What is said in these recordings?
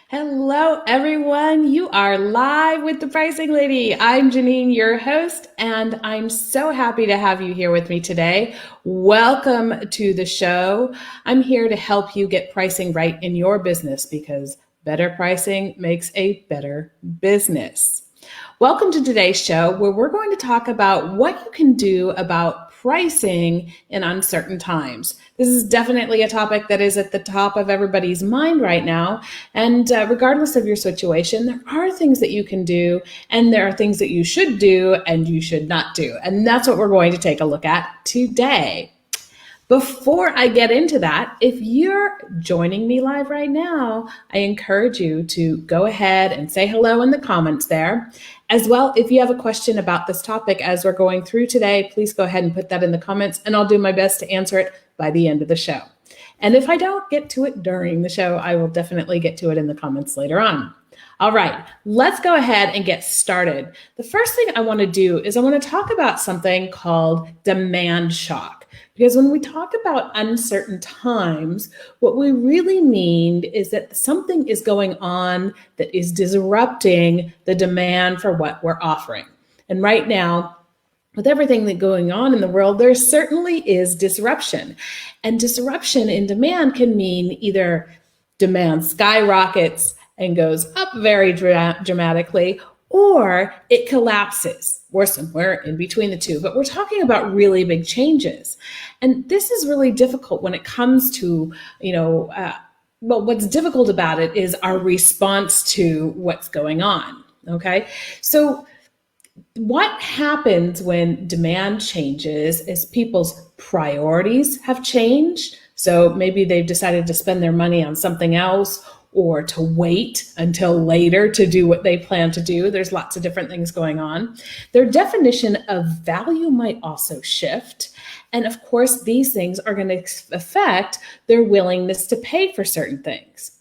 Hello, everyone. You are live with the Pricing Lady. I'm Janine, your host, and I'm so happy to have you here with me today. Welcome to the show. I'm here to help you get pricing right in your business because better pricing makes a better business. Welcome to today's show, where we're going to talk about what you can do about pricing in uncertain times. This is definitely a topic that is at the top of everybody's mind right now. And regardless of your situation, there are things that you can do, and there are things that you should do and you should not do. And that's what we're going to take a look at today. Before I get into that, if you're joining me live right now, I encourage you to go ahead and say hello in the comments there. As well, if you have a question about this topic as we're going through today, please go ahead and put that in the comments, and I'll do my best to answer it by the end of the show. And if I don't get to it during the show, I will definitely get to it in the comments later on. All right, let's go ahead and get started. The first thing I want to do is I want to talk about something called demand shock. Because when we talk about uncertain times, what we really mean is that something is going on that is disrupting the demand for what we're offering. And right now, with everything that's going on in the world, there certainly is disruption. And disruption in demand can mean either demand skyrockets and goes up very dramatically, or it collapses. We're somewhere in between the two, but we're talking about really big changes. And this is really difficult when it comes to, what's difficult about it is our response to what's going on, okay? So what happens when demand changes is people's priorities have changed. So maybe they've decided to spend their money on something else, or to wait until later to do what they plan to do. There's lots of different things going on. Their definition of value might also shift. And of course, these things are going to affect their willingness to pay for certain things.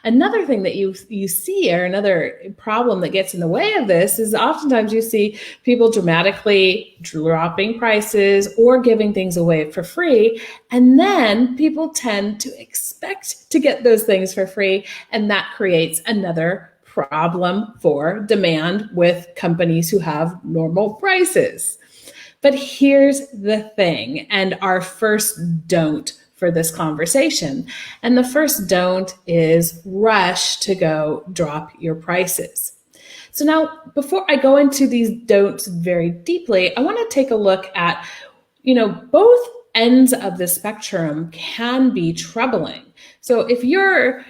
Another thing that you see, or another problem that gets in the way of this, is oftentimes you see people dramatically dropping prices or giving things away for free. And then people tend to expect to get those things for free. And that creates another problem for demand with companies who have normal prices. But here's the thing, and our first don't for this conversation. And the first don't is rush to go drop your prices. So now, before I go into these don'ts very deeply, I want to take a look at, both ends of the spectrum can be troubling. So if you're,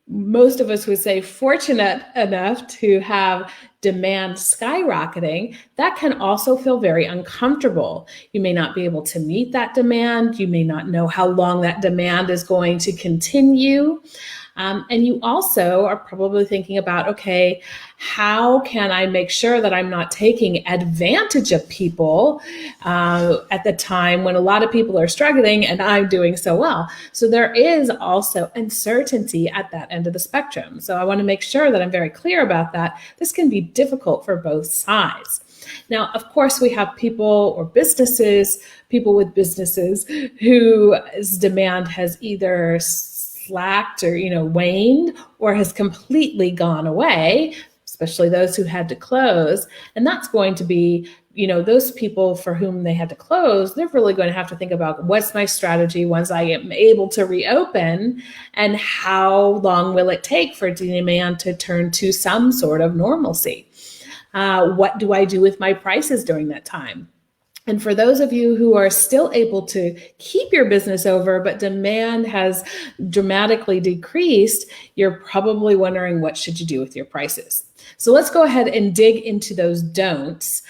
most of us would say, fortunate enough to have demand skyrocketing, that can also feel very uncomfortable. You may not be able to meet that demand. You may not know how long that demand is going to continue. And you also are probably thinking about, okay, how can I make sure that I'm not taking advantage of people at the time when a lot of people are struggling and I'm doing so well? So there is also uncertainty at that end of the spectrum. So I want to make sure that I'm very clear about that. This can be difficult for both sides. Now, of course, we have people with businesses whose demand has either slacked or waned, or has completely gone away, especially those who had to close. And that's going to be, those people for whom they had to close, they're really going to have to think about, what's my strategy once I am able to reopen, and how long will it take for demand to turn to some sort of normalcy? What do I do with my prices during that time? And for those of you who are still able to keep your business over, but demand has dramatically decreased, you're probably wondering, what should you do with your prices? So let's go ahead and dig into those don'ts.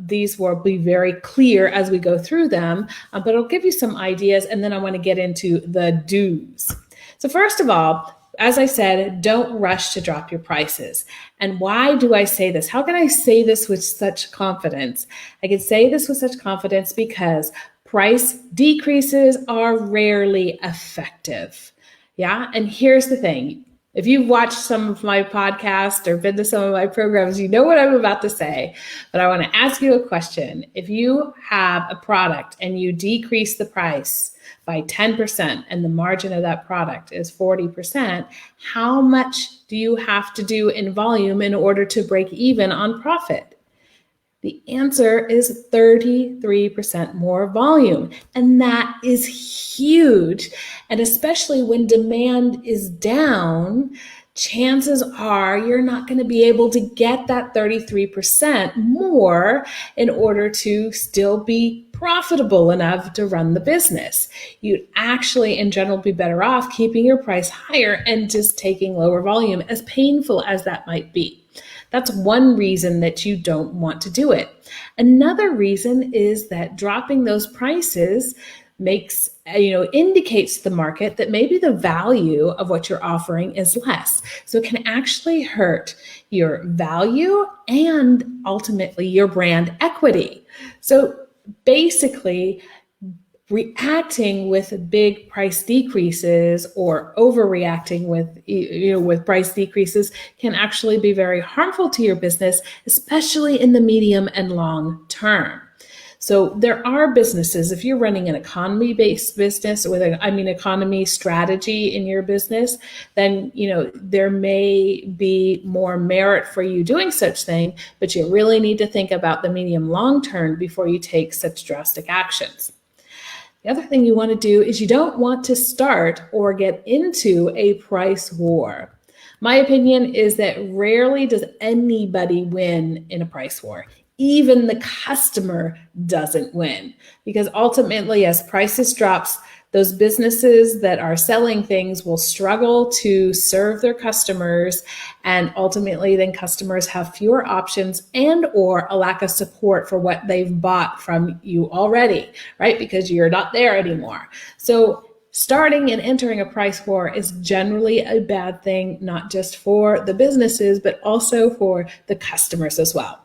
These will be very clear as we go through them, but I'll give you some ideas, and then I want to get into the do's. So first of all, as I said, don't rush to drop your prices. And why do I say this? How can I say this with such confidence? I can say this with such confidence because price decreases are rarely effective. Yeah. And here's the thing. If you've watched some of my podcasts or been to some of my programs, you know what I'm about to say. But I want to ask you a question. If you have a product and you decrease the price by 10% and the margin of that product is 40%, how much do you have to do in volume in order to break even on profit? The answer is 33% more volume. And that is huge. And especially when demand is down, chances are you're not going to be able to get that 33% more in order to still be profitable enough to run the business. You'd actually, in general, be better off keeping your price higher and just taking lower volume, as painful as that might be. That's one reason that you don't want to do it. Another reason is that dropping those prices indicates to the market that maybe the value of what you're offering is less. So it can actually hurt your value and ultimately your brand equity. So basically, reacting with big price decreases or overreacting with price decreases can actually be very harmful to your business, especially in the medium and long term. So there are businesses, if you're running an economy-based business with economy strategy in your business, then there may be more merit for you doing such thing, but you really need to think about the medium long term before you take such drastic actions. The other thing you want to do is you don't want to start or get into a price war. My opinion is that rarely does anybody win in a price war. Even the customer doesn't win, because ultimately, as prices drops, those businesses that are selling things will struggle to serve their customers, and ultimately then customers have fewer options and or a lack of support for what they've bought from you already, right? Because you're not there anymore. So starting and entering a price war is generally a bad thing, not just for the businesses, but also for the customers as well.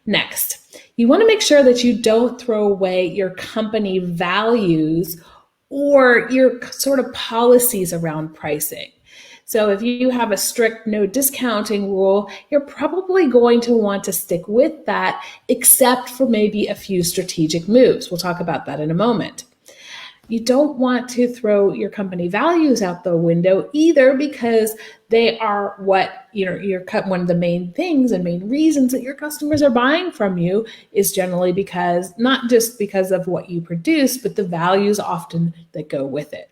Next, you want to make sure that you don't throw away your company values or your sort of policies around pricing. So if you have a strict no discounting rule, you're probably going to want to stick with that, except for maybe a few strategic moves. We'll talk about that in a moment. You don't want to throw your company values out the window either, because they are what, one of the main things and main reasons that your customers are buying from you is generally because, not just because of what you produce, but the values often that go with it.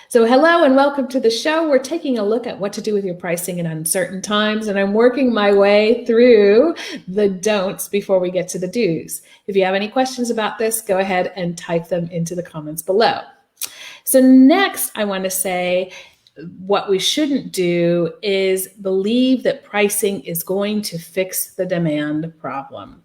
So hello and welcome to the show. We're taking a look at what to do with your pricing in uncertain times, and I'm working my way through the don'ts before we get to the do's. If you have any questions about this, go ahead and type them into the comments below. So next, I want to say what we shouldn't do is believe that pricing is going to fix the demand problem.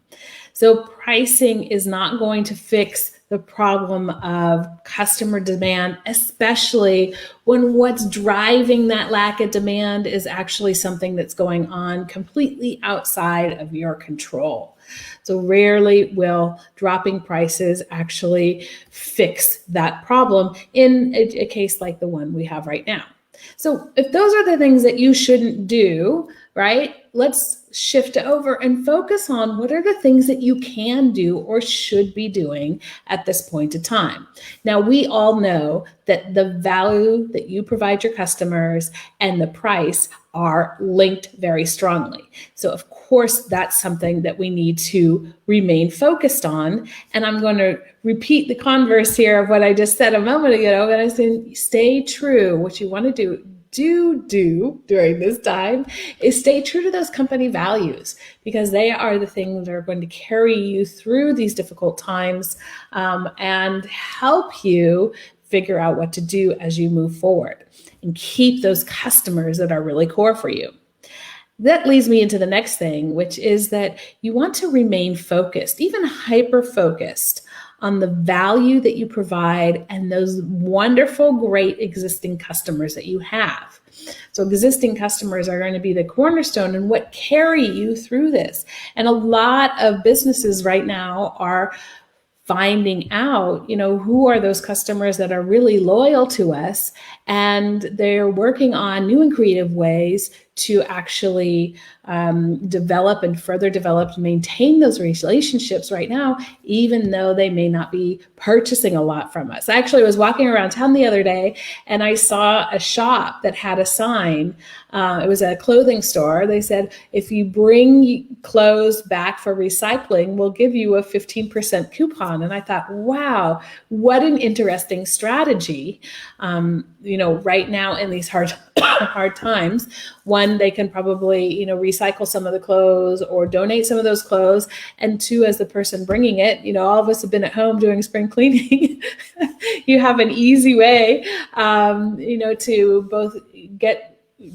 So pricing is not going to fix the problem of customer demand, especially when what's driving that lack of demand is actually something that's going on completely outside of your control. So rarely will dropping prices actually fix that problem in a case like the one we have right now. So if those are the things that you shouldn't do, right, let's shift over and focus on what are the things that you can do or should be doing at this point in time. Now, we all know that the value that you provide your customers and the price are linked very strongly. So of course, that's something that we need to remain focused on. And I'm going to repeat the converse here of what I just said a moment ago, and I said, stay true. What you want to do during this time is stay true to those company values, because they are the things that are going to carry you through these difficult times and help you figure out what to do as you move forward and keep those customers that are really core for you. That leads me into the next thing, which is that you want to remain focused, even hyper-focused on the value that you provide and those wonderful, great existing customers that you have. So existing customers are going to be the cornerstone and what carry you through this. And a lot of businesses right now are finding out, who are those customers that are really loyal to us, and they're working on new and creative ways to actually develop and further develop and maintain those relationships right now, even though they may not be purchasing a lot from us. I actually was walking around town the other day and I saw a shop that had a sign. It was a clothing store. They said, if you bring clothes back for recycling, we'll give you a 15% coupon. And I thought, wow, what an interesting strategy. Right now in these hard times, one, they can probably, recycle some of the clothes or donate some of those clothes. And two, as the person bringing it, all of us have been at home doing spring cleaning. You have an easy way, to both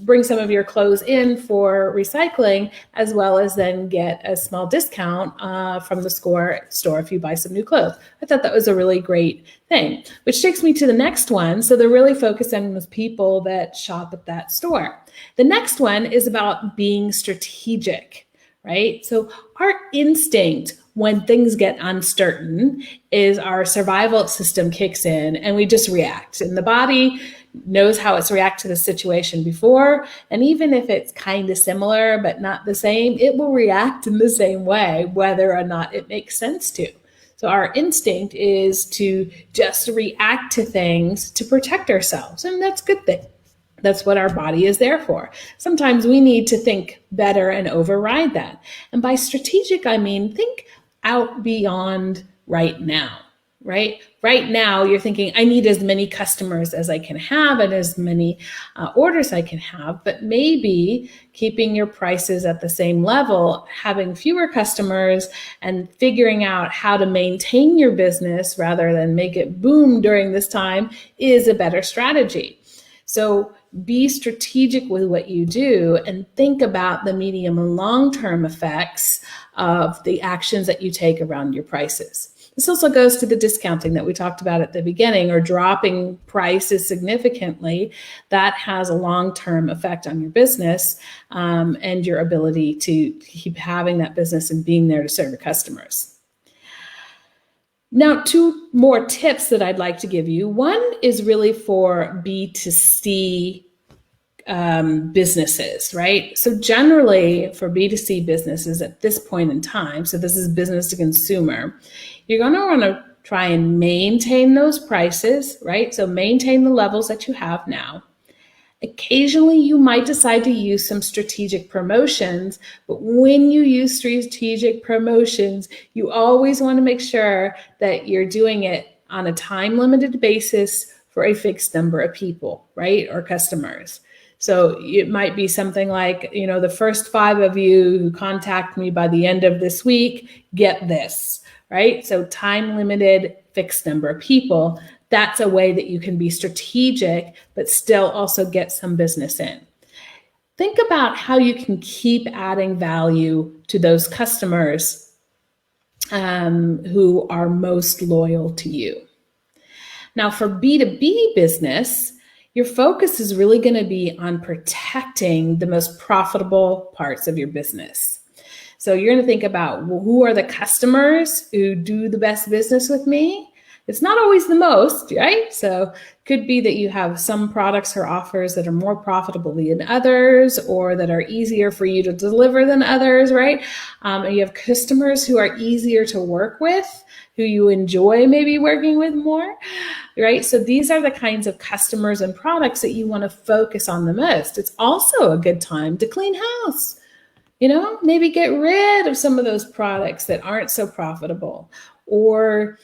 bring some of your clothes in for recycling, as well as then get a small discount from the store if you buy some new clothes. I thought that was a really great thing, which takes me to the next one. So they're really focusing on those people that shop at that store. The next one is about being strategic, right? So our instinct when things get uncertain is our survival system kicks in and we just react. And the body knows how it's reacted to the situation before. And even if it's kind of similar, but not the same, it will react in the same way, whether or not it makes sense to. So our instinct is to just react to things to protect ourselves. And that's a good thing. That's what our body is there for. Sometimes we need to think better and override that. And by strategic, I mean, think out beyond right now, right? Right now, you're thinking, I need as many customers as I can have and as many orders I can have, but maybe keeping your prices at the same level, having fewer customers, and figuring out how to maintain your business rather than make it boom during this time is a better strategy. So be strategic with what you do and think about the medium and long-term effects of the actions that you take around your prices. This also goes to the discounting that we talked about at the beginning, or dropping prices significantly. That has a long-term effect on your business and your ability to keep having that business and being there to serve your customers. Now, two more tips that I'd like to give you. One is really for B2C businesses, right? So generally for B2C businesses at this point in time, so this is business to consumer, you're going to want to try and maintain those prices, right? So maintain the levels that you have now. Occasionally, you might decide to use some strategic promotions, but when you use strategic promotions, you always want to make sure that you're doing it on a time-limited basis for a fixed number of people, right, or customers. So it might be something like, the first 5 of you who contact me by the end of this week, get this, right? So time-limited, fixed number of people. That's a way that you can be strategic, but still also get some business in. Think about how you can keep adding value to those customers who are most loyal to you. Now, for B2B business, your focus is really going to be on protecting the most profitable parts of your business. So you're going to think about, well, who are the customers who do the best business with me? It's not always the most, right? So it could be that you have some products or offers that are more profitable than others, or that are easier for you to deliver than others, right? And you have customers who are easier to work with, who you enjoy maybe working with more, right? So these are the kinds of customers and products that you want to focus on the most. It's also a good time to clean house. Maybe get rid of some of those products that aren't so profitable, or,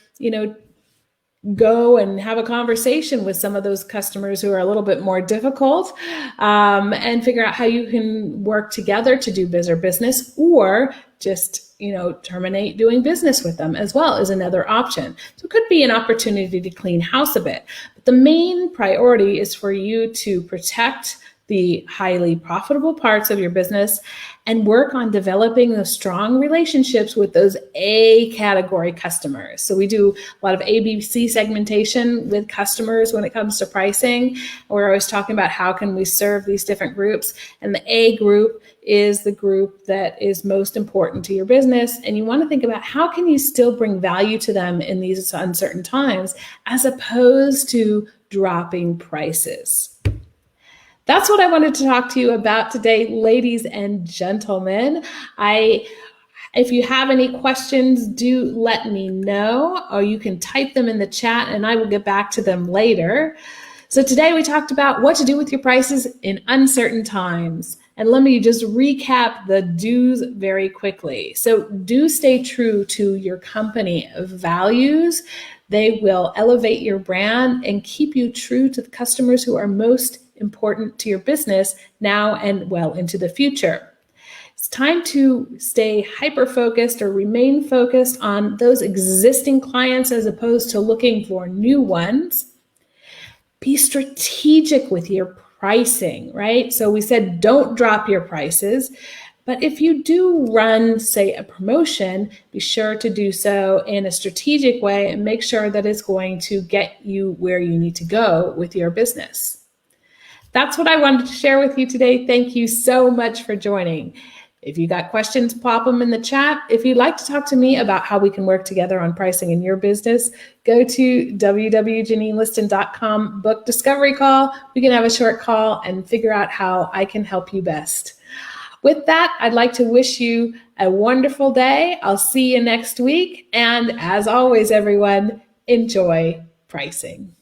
go and have a conversation with some of those customers who are a little bit more difficult, and figure out how you can work together to do business, or just, terminate doing business with them as well is another option. So it could be an opportunity to clean house a bit. But the main priority is for you to protect the highly profitable parts of your business and work on developing those strong relationships with those A category customers. So we do a lot of ABC segmentation with customers when it comes to pricing. We're always talking about how can we serve these different groups. And the A group is the group that is most important to your business. And you want to think about how can you still bring value to them in these uncertain times, as opposed to dropping prices. That's what I wanted to talk to you about today, ladies and gentlemen. If you have any questions, do let me know, or you can type them in the chat and I will get back to them later. So today we talked about what to do with your prices in uncertain times. And let me just recap the do's very quickly. So do stay true to your company values. They will elevate your brand and keep you true to the customers who are most important to your business now and well into the future. It's time to stay hyper-focused or remain focused on those existing clients as opposed to looking for new ones. Be strategic with your pricing, right? So we said don't drop your prices, but if you do run, say, a promotion, be sure to do so in a strategic way and make sure that it's going to get you where you need to go with your business. That's what I wanted to share with you today. Thank you so much for joining. If you got questions, pop them in the chat. If you'd like to talk to me about how we can work together on pricing in your business, go to www.janineliston.com, book discovery call. We can have a short call and figure out how I can help you best. With that, I'd like to wish you a wonderful day. I'll see you next week. And as always, everyone, enjoy pricing.